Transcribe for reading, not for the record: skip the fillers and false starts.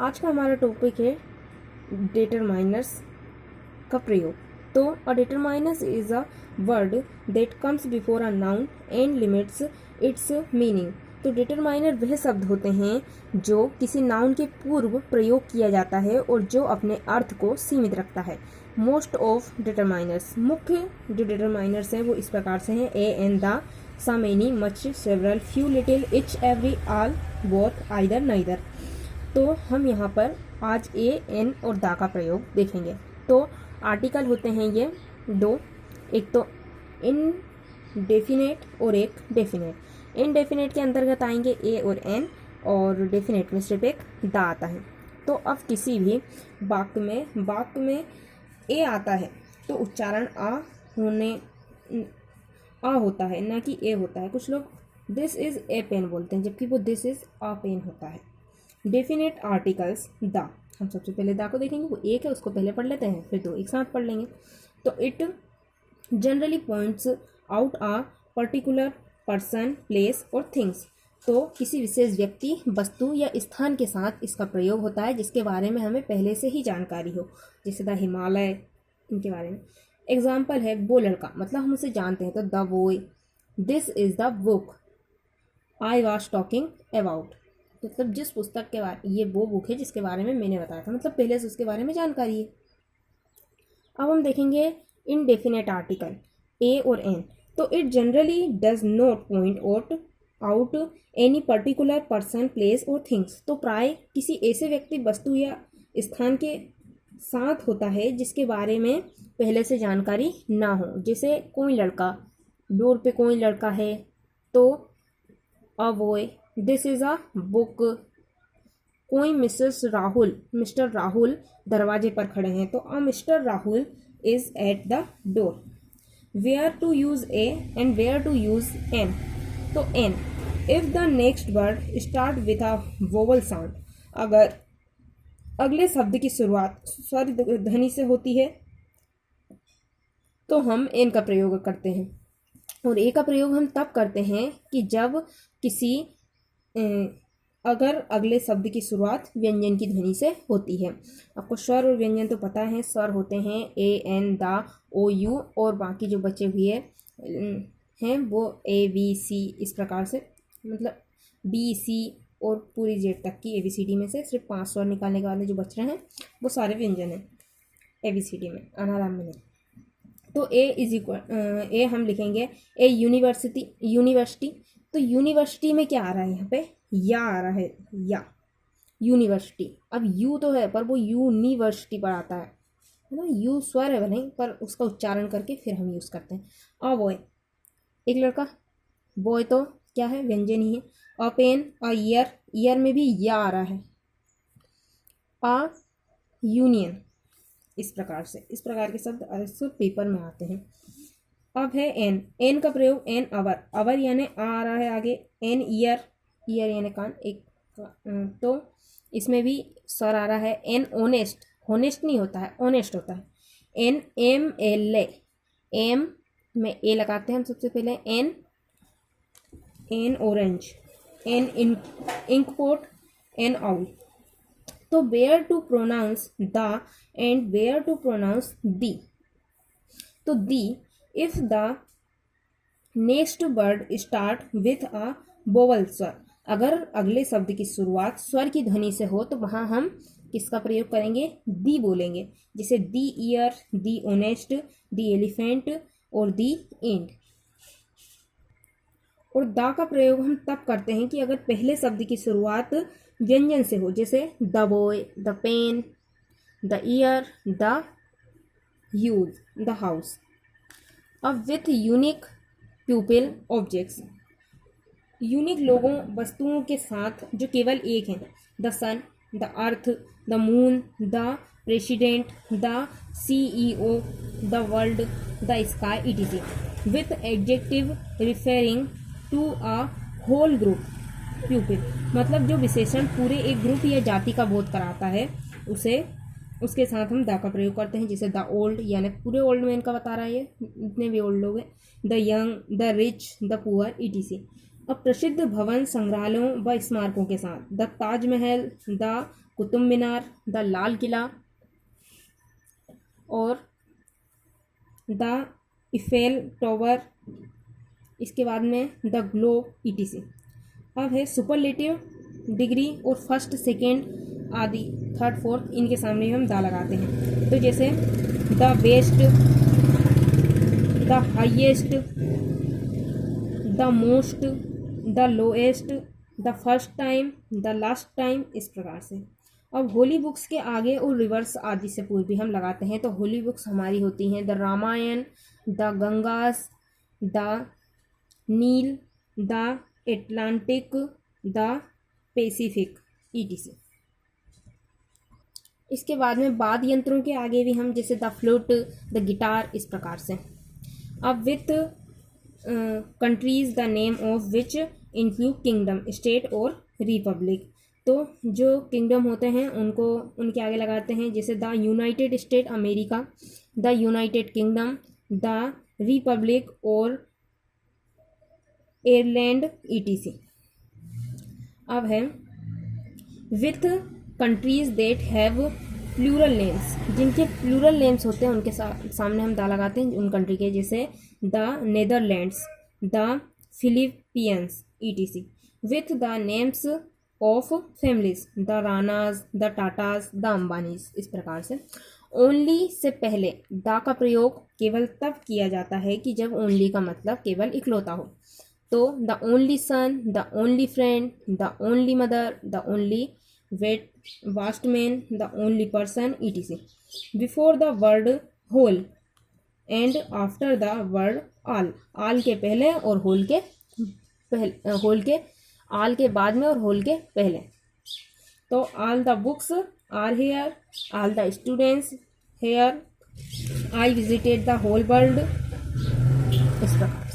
आज का हमारा टॉपिक है डिटरमाइनर्स का प्रयोग। तो a determiners is a word that comes before a noun and limits its meaning. तो डिटरमाइनर वह शब्द होते हैं जो किसी नाउन के पूर्व प्रयोग किया जाता है और जो अपने अर्थ को सीमित रखता है। मोस्ट ऑफ डिटरमाइनर्स, मुख्य जो डिटरमाइनर्स हैं वो इस प्रकार से हैं: a and the, some, any, much, several, few, little, each, every, all, both, either, neither. तो हम यहाँ पर आज ए, एन और दा का प्रयोग देखेंगे। तो आर्टिकल होते हैं ये दो, एक तो इनडेफिनेट और एक डेफिनेट। इनडेफिनेट के अंतर्गत आएंगे ए और एन, और डेफिनेट में सिर्फ एक दा आता है। तो अब किसी भी वाक्य में ए आता है तो उच्चारण आ होता है, ना कि ए होता है। कुछ लोग दिस इज ए पेन बोलते हैं, जबकि वो दिस इज अ पेन होता है। डेफिनेट आर्टिकल्स द, हम सबसे पहले दा को देखेंगे, वो एक है उसको पहले पढ़ लेते हैं, फिर दो एक साथ पढ़ लेंगे। तो it generally points out a particular person, place और थिंग्स। तो किसी विशेष व्यक्ति, वस्तु या स्थान के साथ इसका प्रयोग होता है जिसके बारे में हमें पहले से ही जानकारी हो, जैसे द हिमालय, इनके बारे में। एग्जाम्पल है वो लड़का, मतलब हम उसे जानते हैं, तो the boy, this is the book I was talking about. मतलब जिस पुस्तक के बारे, ये वो बुक है जिसके बारे में मैंने बताया था, मतलब पहले से उसके बारे में जानकारी है। अब हम देखेंगे इनडेफिनेट आर्टिकल ए और एन। तो it generally does not point out any particular person, place और थिंग्स। तो प्राय किसी ऐसे व्यक्ति, वस्तु या स्थान के साथ होता है जिसके बारे में पहले से जानकारी ना हो। जैसे कोई लड़का, डोर पे कोई लड़का है तो a boy, this is a book. कोई मिस्टर राहुल दरवाजे पर खड़े हैं तो a mister Rahul is at the door. Where to use a and where to use an. तो an, if the next word start with a vowel sound, अगर अगले शब्द की शुरुआत स्वर ध्वनि से होती है तो हम एन का प्रयोग करते हैं। और ए का प्रयोग हम तब करते हैं कि जब किसी अगर अगले शब्द की शुरुआत व्यंजन की ध्वनि से होती है। आपको स्वर और व्यंजन तो पता है, स्वर होते हैं ए, एन, दा, ओ, यू, और बाकी जो बचे हुए हैं वो ए, बी, सी, इस प्रकार से, मतलब बी, सी और पूरी जेड तक की ABCD में से सिर्फ 5 स्वर निकालने के बाद जो बच रहे हैं वो सारे व्यंजन हैं ABCD में, अनाराम में नहीं। तो ए इज इक्वल, ए हम लिखेंगे ए यूनिवर्सिटी। तो यूनिवर्सिटी में क्या आ रहा है, यहाँ पे या आ रहा है, या यूनिवर्सिटी। अब यू तो है पर वो यूनिवर्सिटी पर आता है ना, यू स्वर है नहीं, पर उसका उच्चारण करके फिर हम यूज़ करते हैं। अ बॉय, एक लड़का, बॉय तो क्या है, व्यंजन ही है। अ पेन, अ ईयर, ईयर में भी या आ रहा है। अ यूनियन, इस प्रकार से, इस प्रकार के शब्द पेपर में आते हैं। अब है एन, एन का प्रयोग एन अवर, अवर यानी आ रहा है आगे, एन ईयर, ईयर यानी कान, एक तो इसमें भी स्वर आ रहा है। एन ऑनेस्ट, होनेस्ट नहीं होता है, ऑनेस्ट होता है। An M L A, M में ए लगाते हैं हम सबसे पहले। An, an orange, an inkpot, an owl. तो where to pronounce the and where to pronounce the. तो the, if the next word start with a vowel स्वर, अगर अगले शब्द की शुरुआत स्वर की ध्वनि से हो तो वहाँ हम किसका प्रयोग करेंगे, दी बोलेंगे। जैसे the year, the honest, the elephant और दी एंड। और दा का प्रयोग हम तब करते हैं कि अगर पहले शब्द की शुरुआत व्यंजन से हो, जैसे the boy, the pen, the year, the use, the house. अब with unique people objects, unique लोगों, वस्तुओं के साथ जो केवल एक हैं, the sun, the earth, the moon, the president, the CEO, the world, the sky, etc. With adjective referring to a whole group people, मतलब जो विशेषण पूरे एक ग्रुप या जाति का बोध कराता है उसे, उसके साथ हम द का प्रयोग करते हैं। जैसे द ओल्ड, यानी पूरे ओल्ड मैन का बता रहा है, ये जितने भी ओल्ड लोग हैं। The young, the rich, the poor, etc. अब प्रसिद्ध भवन, संग्रहालयों व स्मारकों के साथ, the Taj Mahal, the Qutub Minar, the Lal Qila और द इफेल टावर, इसके बाद में द ग्लोब ईटीसी। अब है सुपरलेटिव डिग्री और फर्स्ट सेकेंड आदि थर्ड फोर्थ, इनके सामने भी हम दा लगाते हैं। तो जैसे the best, the highest, the most, the lowest, the first time, the last time, इस प्रकार से। अब होली बुक्स के आगे और रिवर्स आदि से पूर्व भी हम लगाते हैं। तो होली बुक्स हमारी होती हैं the Ramayana, the Ganges, the Nile, the Atlantic, the Pacific, etc. इसके बाद में वाद्य यंत्रों के आगे भी हम जैसे द फ्लूट, द गिटार, इस प्रकार से। अब with countries the name of which include kingdom, state और रिपब्लिक। तो जो किंगडम होते हैं उनको उनके आगे लगाते हैं, जैसे the United State America, the United Kingdom, the republic और आयरलैंड, ईटीसी। अब है with countries that have plural names, जिनके प्लूरल नेम्स होते हैं उनके सामने हम दा लगाते हैं उन कंट्री के, जैसे the Netherlands, the Philippines, etc. With the names of families, the Ranas, the Tatas, the Ambanis, इस प्रकार से। ओनली से पहले द का प्रयोग केवल तब किया जाता है कि जब ओनली का मतलब केवल इकलौता हो। तो the only son, the only friend, the only mother, the only watchman, the only person, etc. Before the word whole and after the word all, all के पहले और होल के ऑल के बाद में और होल के पहले। तो all the books are here, all the students here, I visited the whole world, इस प्रकार।